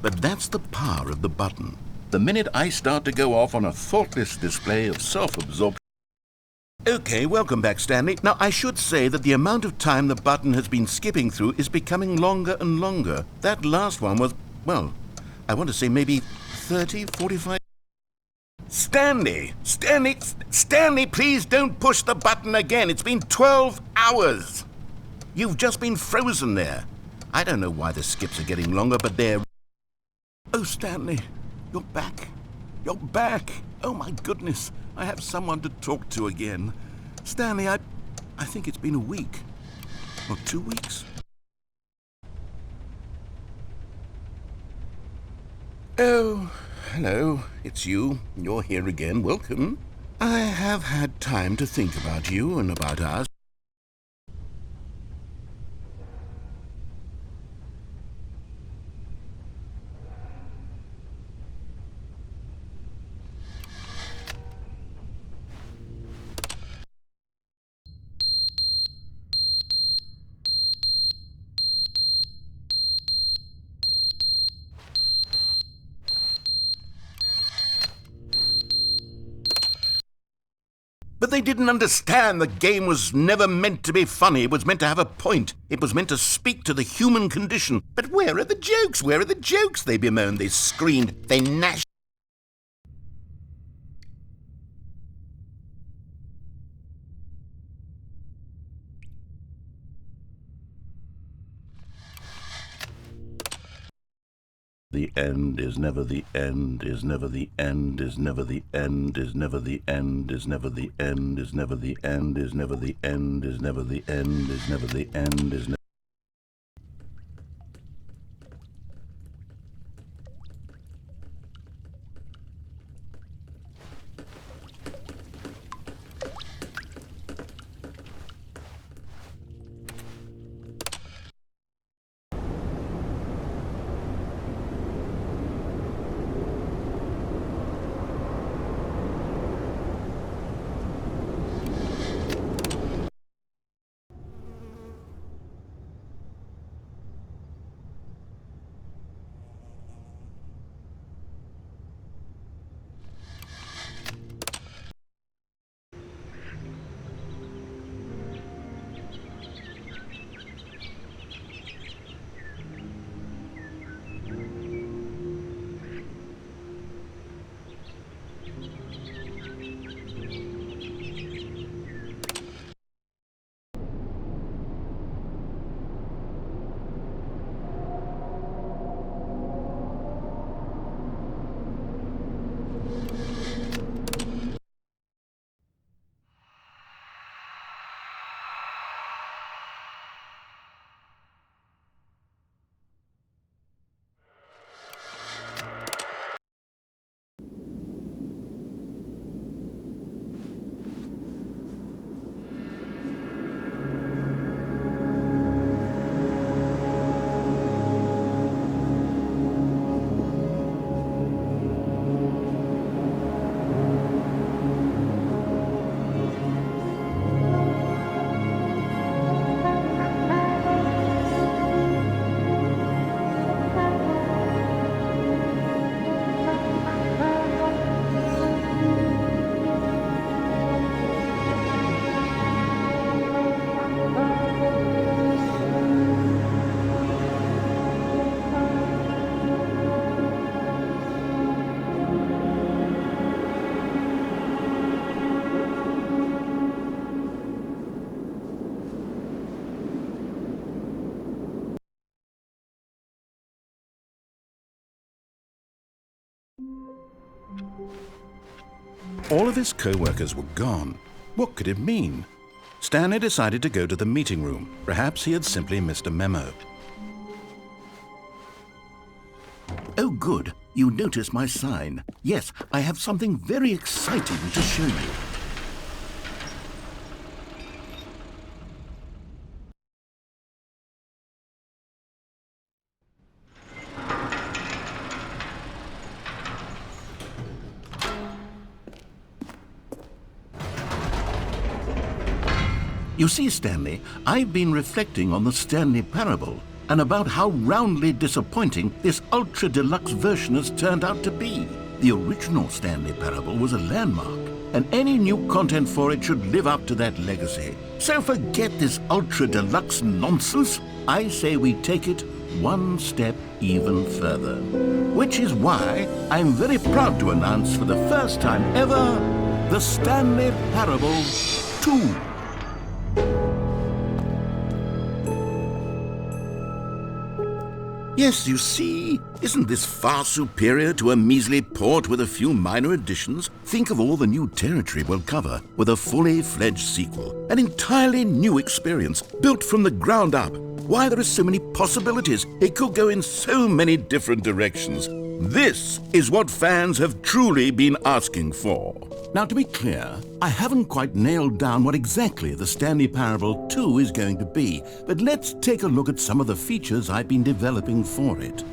But that's the power of the button. The minute I start to go off on a thoughtless display of self-absorption... Okay, welcome back, Stanley. Now, I should say that the amount of time the button has been skipping through is becoming longer and longer. That last one was, well, I want to say maybe 30, 45... Stanley, please don't push the button again. It's been 12 hours. You've just been frozen there. I don't know why the skips are getting longer, but they're... Oh, Stanley, you're back. You're back. Oh, my goodness. I have someone to talk to again. Stanley, I think it's been a week. Or 2 weeks. Oh, hello. It's you. You're here again. Welcome. I have had time to think about you and about us. But they didn't understand the game was never meant to be funny. It was meant to have a point. It was meant to speak to the human condition. But where are the jokes? Where are the jokes? They bemoaned, they screamed, they gnashed. The end is never the end, is never the end, is never the end, is never the end, is never the end, is never the end, is never the end, is never the end, is never the end, is never... All of his co-workers were gone. What could it mean? Stanley decided to go to the meeting room. Perhaps he had simply missed a memo. Oh, good. You noticed my sign. Yes, I have something very exciting to show you. You see, Stanley, I've been reflecting on the Stanley parable. and about how roundly disappointing this Ultra Deluxe version has turned out to be. The original Stanley Parable was a landmark, and any new content for it should live up to that legacy. So forget this Ultra Deluxe nonsense. I say we take it one step even further. Which is why I'm very proud to announce for the first time ever, the Stanley Parable 2. Yes, you see, isn't this far superior to a measly port with a few minor additions? Think of all the new territory we'll cover with a fully fledged sequel. An entirely new experience, built from the ground up. Why, there are so many possibilities. It could go in so many different directions. This is what fans have truly been asking for. Now, to be clear, I haven't quite nailed down what exactly the Stanley Parable 2 is going to be, but let's take a look at some of the features I've been developing for it.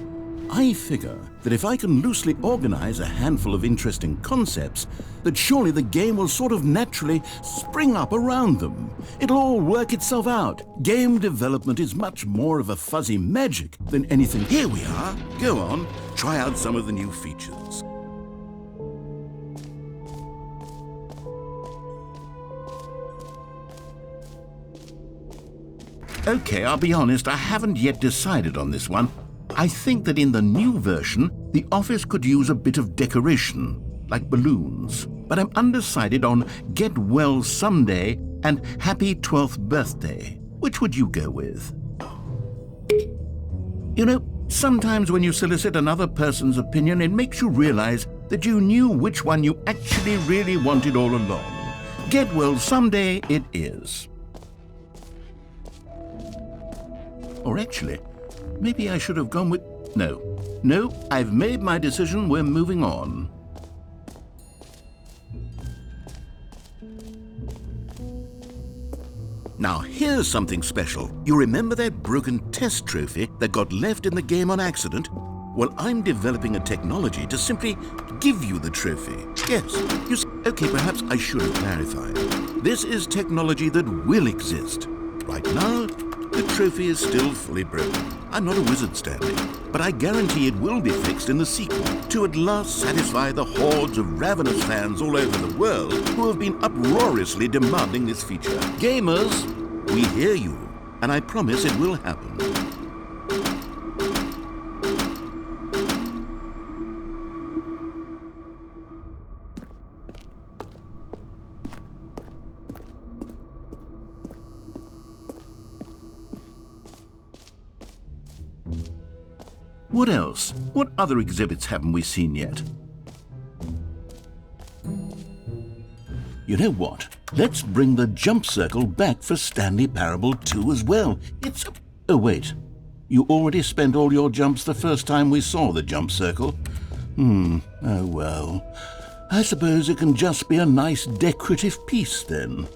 I figure that if I can loosely organize a handful of interesting concepts, that surely the game will sort of naturally spring up around them. It'll all work itself out. Game development is much more of a fuzzy magic than anything. Here we are. Go on, try out some of the new features. Okay, I'll be honest, I haven't yet decided on this one. I think that in the new version, the office could use a bit of decoration, like balloons. But I'm undecided on Get Well Someday and Happy 12th Birthday. Which would you go with? You know, sometimes when you solicit another person's opinion, it makes you realize that you knew which one you actually really wanted all along. Get Well Someday it is. Or actually, maybe I should have gone with... No, I've made my decision, we're moving on. Now here's something special. You remember that broken test trophy that got left in the game on accident? Well, I'm developing a technology to simply give you the trophy. Yes, you see, okay, perhaps I should have clarified. This is technology that will exist. Right now, the trophy is still fully broken. I'm not a wizard, Stanley, but I guarantee it will be fixed in the sequel to at last satisfy the hordes of ravenous fans all over the world who have been uproariously demanding this feature. Gamers, we hear you, and I promise it will happen. What else? What other exhibits haven't we seen yet? You know what? Let's bring the jump circle back for Stanley Parable 2 as well. It's... Oh, wait. You already spent all your jumps the first time we saw the jump circle? Oh well. I suppose it can just be a nice decorative piece then.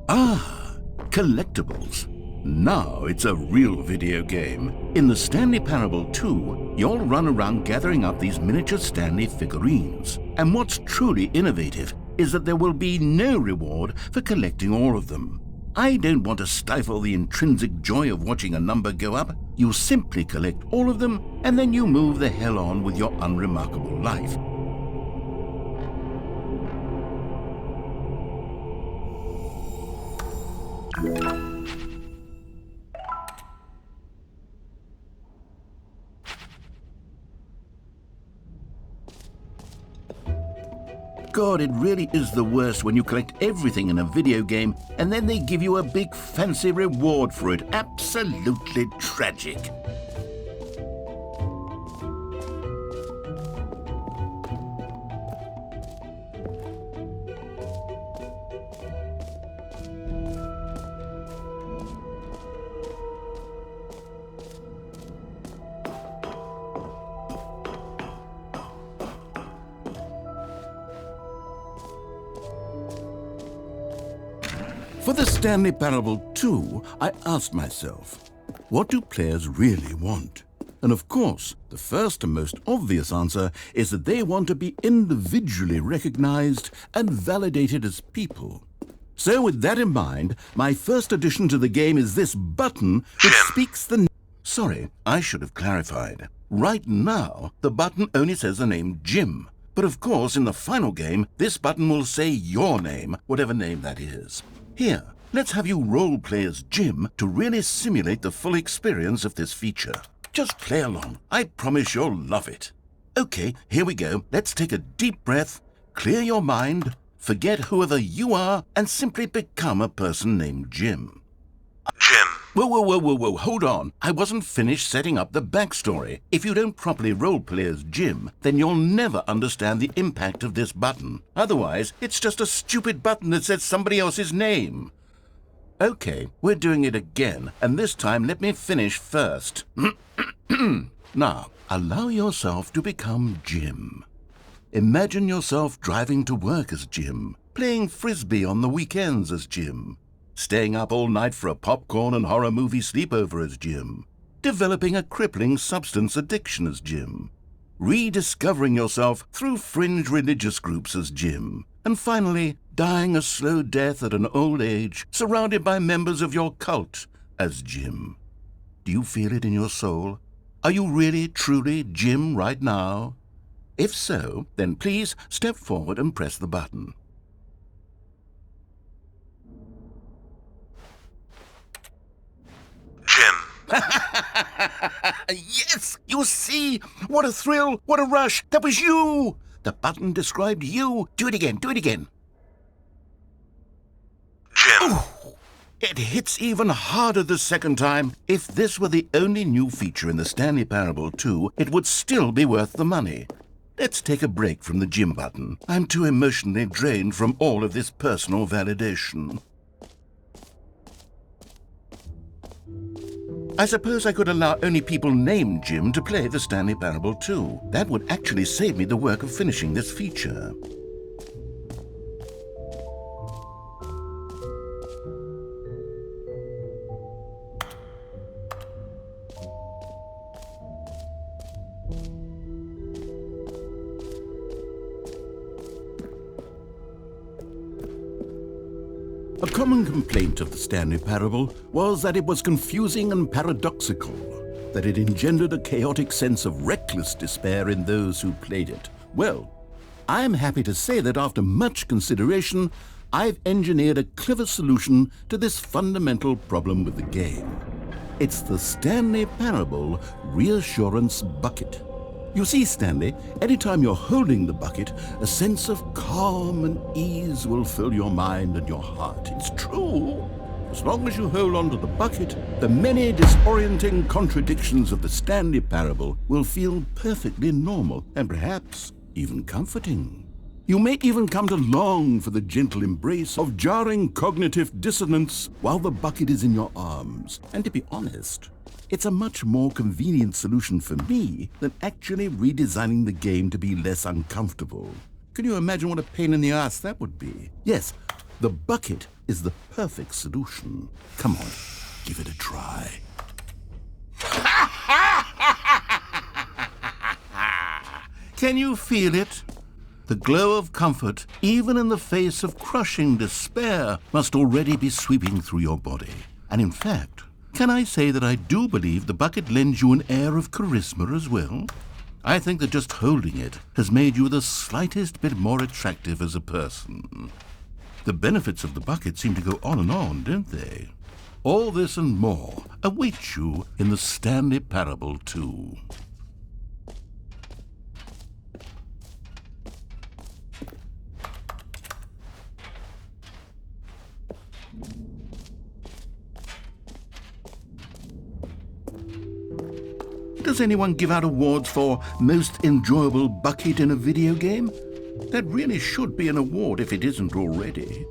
Ah, collectibles. Now it's a real video game. In the Stanley Parable 2, you'll run around gathering up these miniature Stanley figurines. And what's truly innovative is that there will be no reward for collecting all of them. I don't want to stifle the intrinsic joy of watching a number go up. You simply collect all of them, and then you move the hell on with your unremarkable life. God, it really is the worst when you collect everything in a video game and then they give you a big fancy reward for it. Absolutely tragic. For the Stanley Parable 2, I asked myself, what do players really want? And of course, the first and most obvious answer is that they want to be individually recognized and validated as people. So with that in mind, my first addition to the game is this button which speaks the... Sorry, I should have clarified. Right now, the button only says the name Jim. But of course, in the final game, this button will say your name, whatever name that is. Here, let's have you role-play as Jim to really simulate the full experience of this feature. Just play along. I promise you'll love it. Okay, here we go. Let's take a deep breath, clear your mind, forget whoever you are, and simply become a person named Jim. Jim. Whoa, hold on. I wasn't finished setting up the backstory. If you don't properly roleplay as Jim, then you'll never understand the impact of this button. Otherwise, it's just a stupid button that says somebody else's name. Okay, we're doing it again, and this time let me finish first. Now, allow yourself to become Jim. Imagine yourself driving to work as Jim, playing frisbee on the weekends as Jim, staying up all night for a popcorn and horror movie sleepover as Jim, developing a crippling substance addiction as Jim, rediscovering yourself through fringe religious groups as Jim, and finally, dying a slow death at an old age, surrounded by members of your cult as Jim. Do you feel it in your soul? Are you really, truly Jim right now? If so, then please step forward and press the button. Jim. Yes! You see? What a thrill! What a rush! That was you! The button described you. Do it again. Jim. Ooh, it hits even harder the second time. If this were the only new feature in the Stanley Parable 2, it would still be worth the money. Let's take a break from the Jim button. I'm too emotionally drained from all of this personal validation. I suppose I could allow only people named Jim to play the Stanley Parable 2. That would actually save me the work of finishing this feature. A common complaint of the Stanley Parable was that it was confusing and paradoxical, that it engendered a chaotic sense of reckless despair in those who played it. Well, I am happy to say that after much consideration, I've engineered a clever solution to this fundamental problem with the game. It's the Stanley Parable Reassurance Bucket. You see, Stanley, anytime you're holding the bucket, a sense of calm and ease will fill your mind and your heart. It's true. As long as you hold on to the bucket, the many disorienting contradictions of the Stanley Parable will feel perfectly normal and perhaps even comforting. You may even come to long for the gentle embrace of jarring cognitive dissonance while the bucket is in your arms. And to be honest, it's a much more convenient solution for me than actually redesigning the game to be less uncomfortable. Can you imagine what a pain in the ass that would be? Yes, the bucket is the perfect solution. Come on, give it a try. Can you feel it? The glow of comfort, even in the face of crushing despair, must already be sweeping through your body. And in fact, can I say that I do believe the bucket lends you an air of charisma as well? I think that just holding it has made you the slightest bit more attractive as a person. The benefits of the bucket seem to go on, don't they? All this and more await you in the Stanley Parable 2. Does anyone give out awards for most enjoyable bucket in a video game? That really should be an award if it isn't already.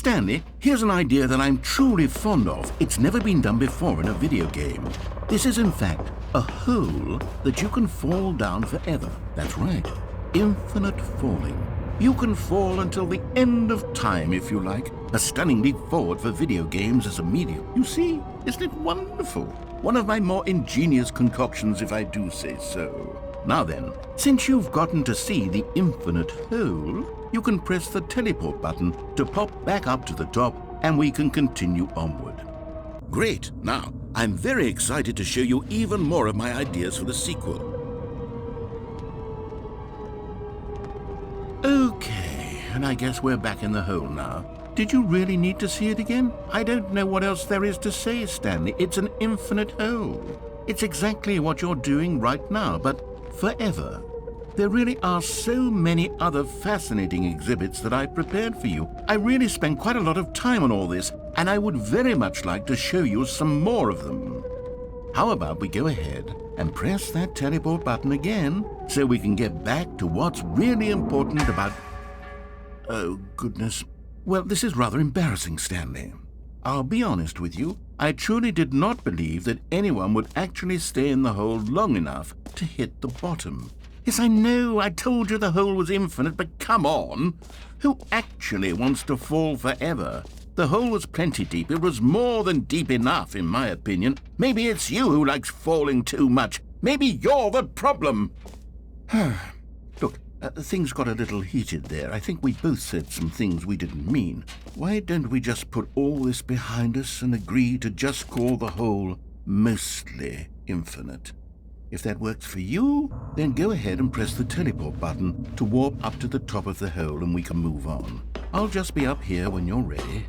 Stanley, here's an idea that I'm truly fond of. It's never been done before in a video game. This is, in fact, a hole that you can fall down forever. That's right. Infinite falling. You can fall until the end of time, if you like. A stunning leap forward for video games as a medium. You see, isn't it wonderful? One of my more ingenious concoctions, if I do say so. Now then, since you've gotten to see the infinite hole, you can press the teleport button to pop back up to the top, and we can continue onward. Great! Now, I'm very excited to show you even more of my ideas for the sequel. Okay, and I guess we're back in the hole now. Did you really need to see it again? I don't know what else there is to say, Stanley. It's an infinite hole. It's exactly what you're doing right now, but forever. There really are so many other fascinating exhibits that I prepared for you. I really spent quite a lot of time on all this, and I would very much like to show you some more of them. How about we go ahead and press that teleport button again so we can get back to what's really important about... Oh, goodness. Well, this is rather embarrassing, Stanley. I'll be honest with you. I truly did not believe that anyone would actually stay in the hole long enough to hit the bottom. Yes, I know, I told you the hole was infinite, but come on. Who actually wants to fall forever? The hole was plenty deep. It was more than deep enough, in my opinion. Maybe it's you who likes falling too much. Maybe you're the problem. Look, things got a little heated there. I think we both said some things we didn't mean. Why don't we just put all this behind us and agree to just call the hole mostly infinite? If that works for you, then go ahead and press the teleport button to warp up to the top of the hole and we can move on. I'll just be up here when you're ready.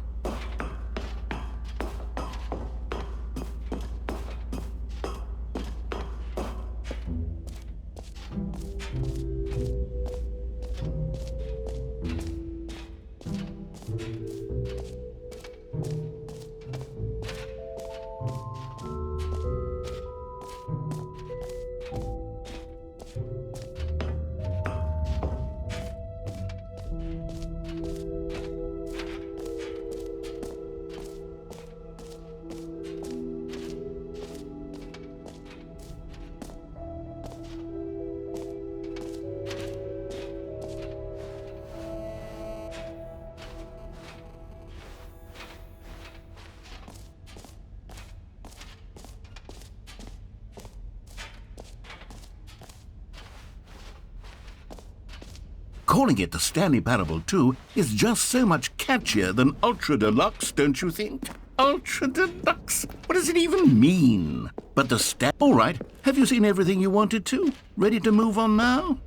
Calling it the Stanley Parable 2 is just so much catchier than Ultra Deluxe, don't you think? Ultra Deluxe? What does it even mean? But the All right, have you seen everything you wanted to? Ready to move on now?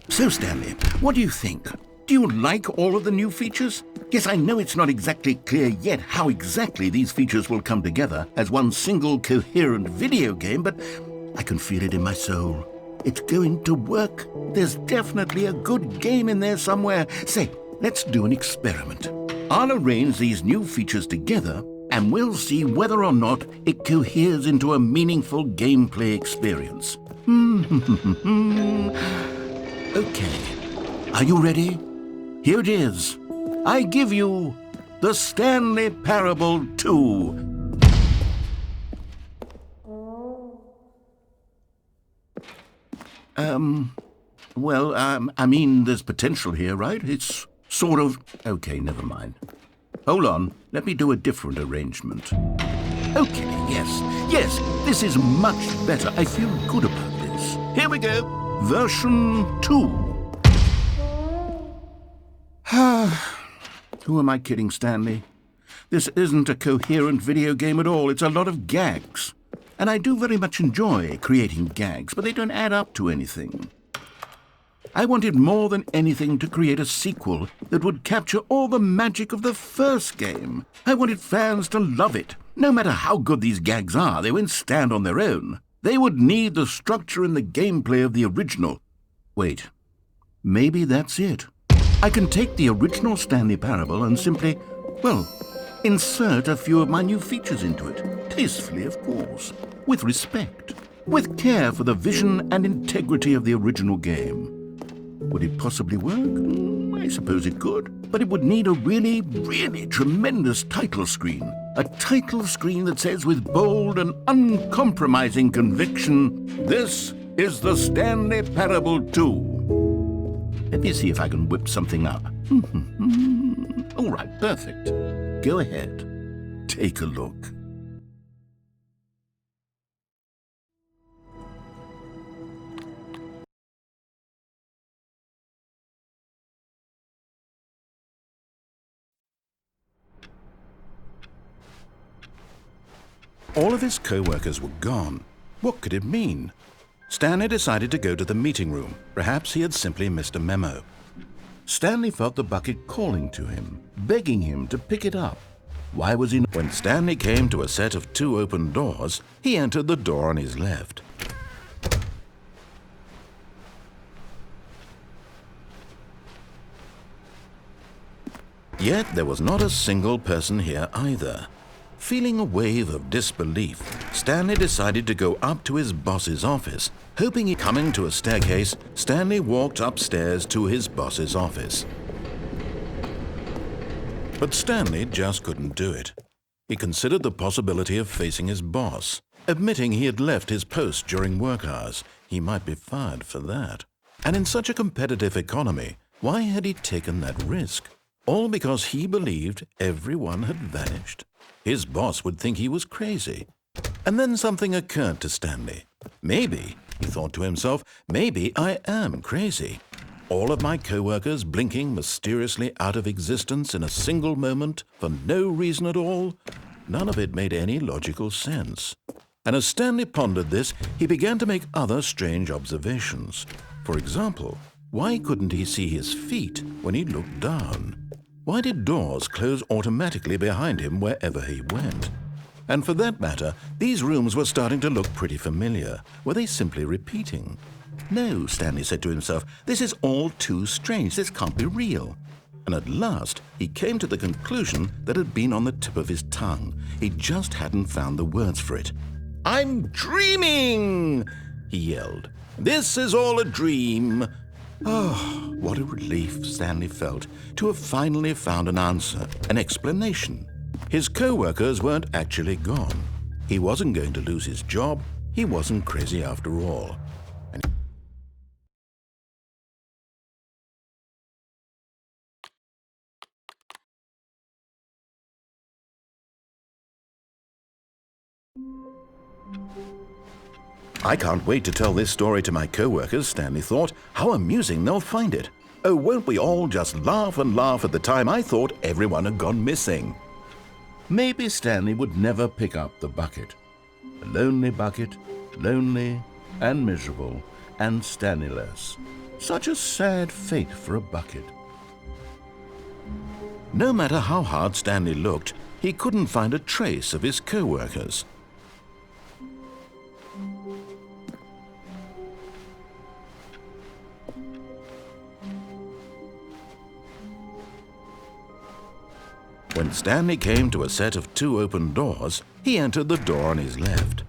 So, Stanley, what do you think? Do you like all of the new features? Yes, I know it's not exactly clear yet how exactly these features will come together as one single coherent video game, but I can feel it in my soul. It's going to work. There's definitely a good game in there somewhere. Say, let's do an experiment. I'll arrange these new features together, and we'll see whether or not it coheres into a meaningful gameplay experience. Okay, are you ready? Here it is. I give you the Stanley Parable 2. I mean, there's potential here, right? It's sort of... Okay, never mind. Hold on, let me do a different arrangement. Okay, yes, this is much better. I feel good about this. Here we go, version 2. Who am I kidding, Stanley? This isn't a coherent video game at all. It's a lot of gags. And I do very much enjoy creating gags, but they don't add up to anything. I wanted more than anything to create a sequel that would capture all the magic of the first game. I wanted fans to love it. No matter how good these gags are, they won't stand on their own. They would need the structure and the gameplay of the original. Wait, maybe that's it. I can take the original Stanley Parable and simply, well, insert a few of my new features into it. Tastefully, of course. With respect. with care for the vision and integrity of the original game. Would it possibly work? I suppose it could, but it would need a really, really tremendous title screen. A title screen that says with bold and uncompromising conviction, "This is the Stanley Parable 2. Let me see if I can whip something up. All right, perfect. Go ahead. Take a look. All of his co-workers were gone. What could it mean? Stanley decided to go to the meeting room. Perhaps he had simply missed a memo. Stanley felt the bucket calling to him, begging him to pick it up. Why was he not? When Stanley came to a set of 2 open doors, he entered the door on his left. Yet there was not a single person here either. Feeling a wave of disbelief, Stanley decided to go up to his boss's office. Hoping he coming to a staircase, Stanley walked upstairs to his boss's office. But Stanley just couldn't do it. He considered the possibility of facing his boss. Admitting he had left his post during work hours, he might be fired for that. And in such a competitive economy, why had he taken that risk? All because he believed everyone had vanished? His boss would think he was crazy. And then something occurred to Stanley. Maybe, he thought to himself, maybe I am crazy. All of my co-workers blinking mysteriously out of existence in a single moment for no reason at all? None of it made any logical sense. And as Stanley pondered this, he began to make other strange observations. For example, why couldn't he see his feet when he looked down? Why did doors close automatically behind him wherever he went? And for that matter, these rooms were starting to look pretty familiar. Were they simply repeating? No, Stanley said to himself, this is all too strange. This can't be real. And at last, he came to the conclusion that had been on the tip of his tongue. He just hadn't found the words for it. "I'm dreaming!" he yelled. "This is all a dream." Oh, what a relief Stanley felt to have finally found an answer, an explanation. His co-workers weren't actually gone. He wasn't going to lose his job. He wasn't crazy after all. I can't wait to tell this story to my co-workers, Stanley thought. How amusing they'll find it. Oh, won't we all just laugh and laugh at the time I thought everyone had gone missing. Maybe Stanley would never pick up the bucket. A lonely bucket, lonely and miserable and Stanleyless. Such a sad fate for a bucket. No matter how hard Stanley looked, he couldn't find a trace of his co-workers. When Stanley came to a set of 2 open doors, he entered the door on his left.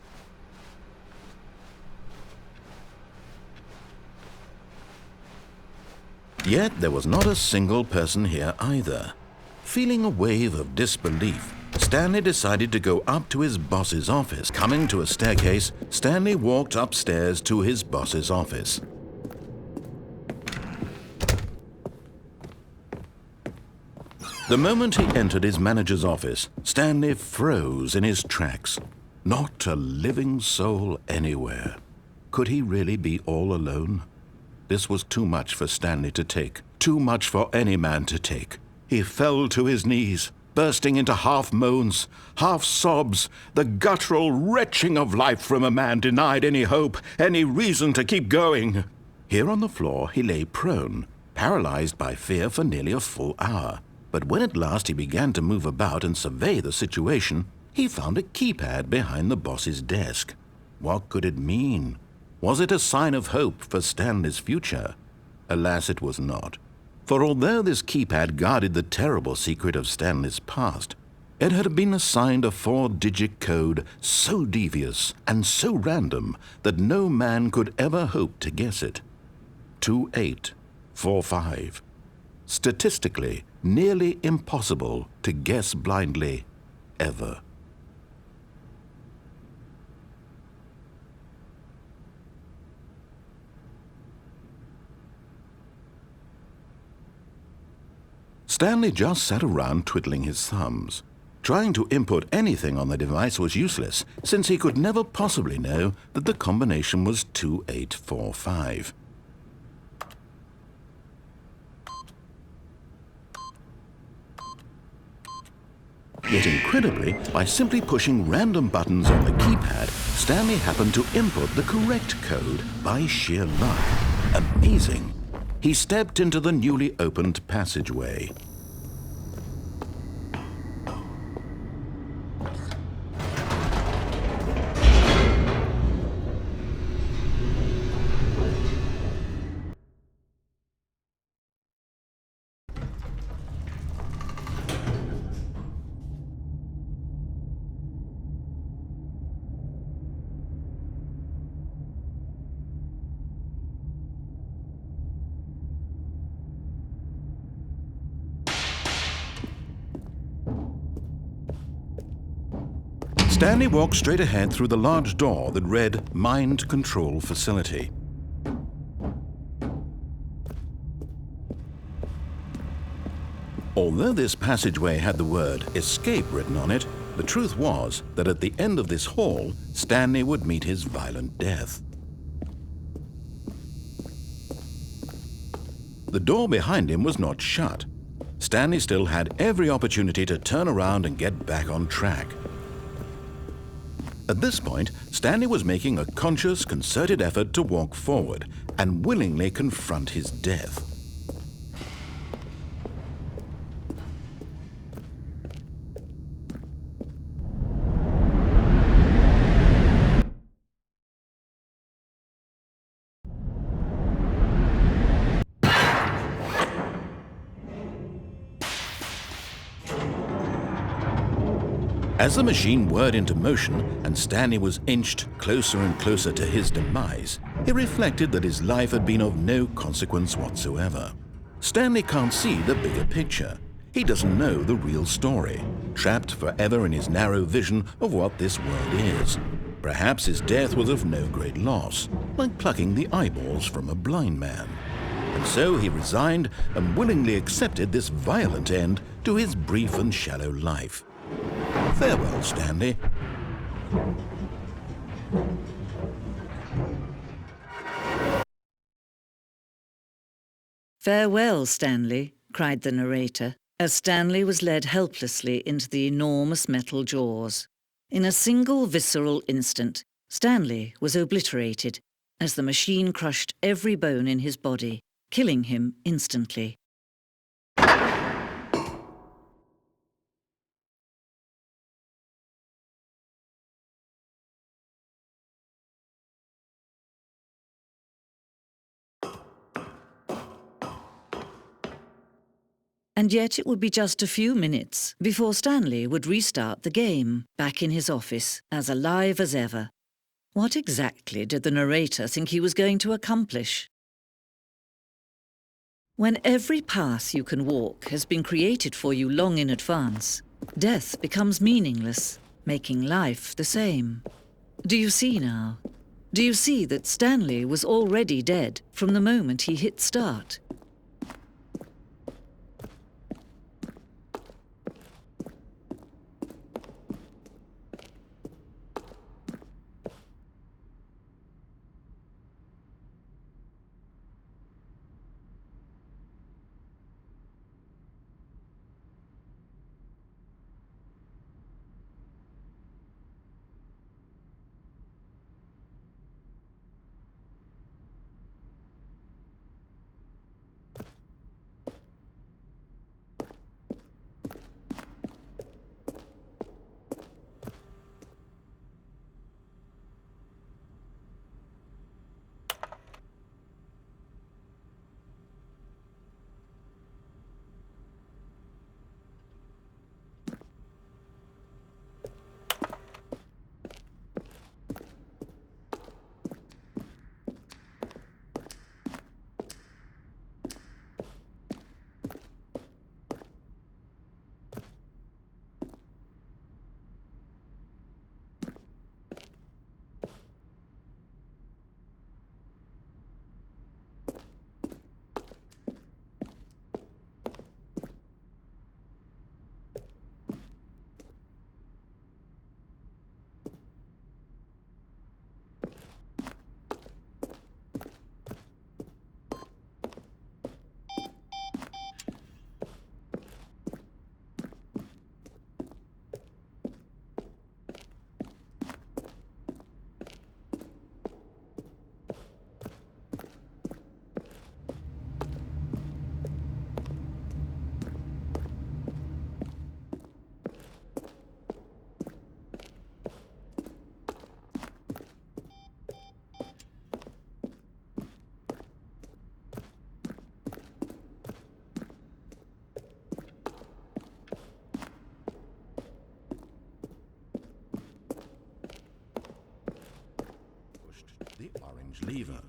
Yet there was not a single person here either. Feeling a wave of disbelief, Stanley decided to go up to his boss's office. Coming to a staircase, Stanley walked upstairs to his boss's office. The moment he entered his manager's office, Stanley froze in his tracks. Not a living soul anywhere. Could he really be all alone? This was too much for Stanley to take, too much for any man to take. He fell to his knees, bursting into half moans, half sobs, the guttural retching of life from a man denied any hope, any reason to keep going. Here on the floor he lay prone, paralyzed by fear for nearly a full hour. But when at last he began to move about and survey the situation, he found a keypad behind the boss's desk. What could it mean? Was it a sign of hope for Stanley's future? Alas, it was not. For although this keypad guarded the terrible secret of Stanley's past, It had been assigned a 4-digit code so devious and so random that no man could ever hope to guess it. 2845. Statistically, nearly impossible to guess blindly, ever. Stanley just sat around twiddling his thumbs. Trying to input anything on the device was useless, since he could never possibly know that the combination was 2845. Yet incredibly, by simply pushing random buttons on the keypad, Stanley happened to input the correct code by sheer luck. Amazing! He stepped into the newly opened passageway. Stanley walked straight ahead through the large door that read Mind Control Facility. Although this passageway had the word Escape written on it, the truth was that at the end of this hall, Stanley would meet his violent death. The door behind him was not shut. Stanley still had every opportunity to turn around and get back on track. At this point, Stanley was making a conscious, concerted effort to walk forward and willingly confront his death. As the machine whirred into motion and Stanley was inched closer and closer to his demise, he reflected that his life had been of no consequence whatsoever. Stanley can't see the bigger picture. He doesn't know the real story, trapped forever in his narrow vision of what this world is. Perhaps his death was of no great loss, like plucking the eyeballs from a blind man. And so he resigned and willingly accepted this violent end to his brief and shallow life. Farewell, Stanley. "Farewell, Stanley," cried the narrator, as Stanley was led helplessly into the enormous metal jaws. In a single visceral instant, Stanley was obliterated as the machine crushed every bone in his body, killing him instantly. And yet it would be just a few minutes before Stanley would restart the game, back in his office, as alive as ever. What exactly did the narrator think he was going to accomplish? When every path you can walk has been created for you long in advance, death becomes meaningless, making life the same. Do you see now? Do you see that Stanley was already dead from the moment he hit start? the orange lever.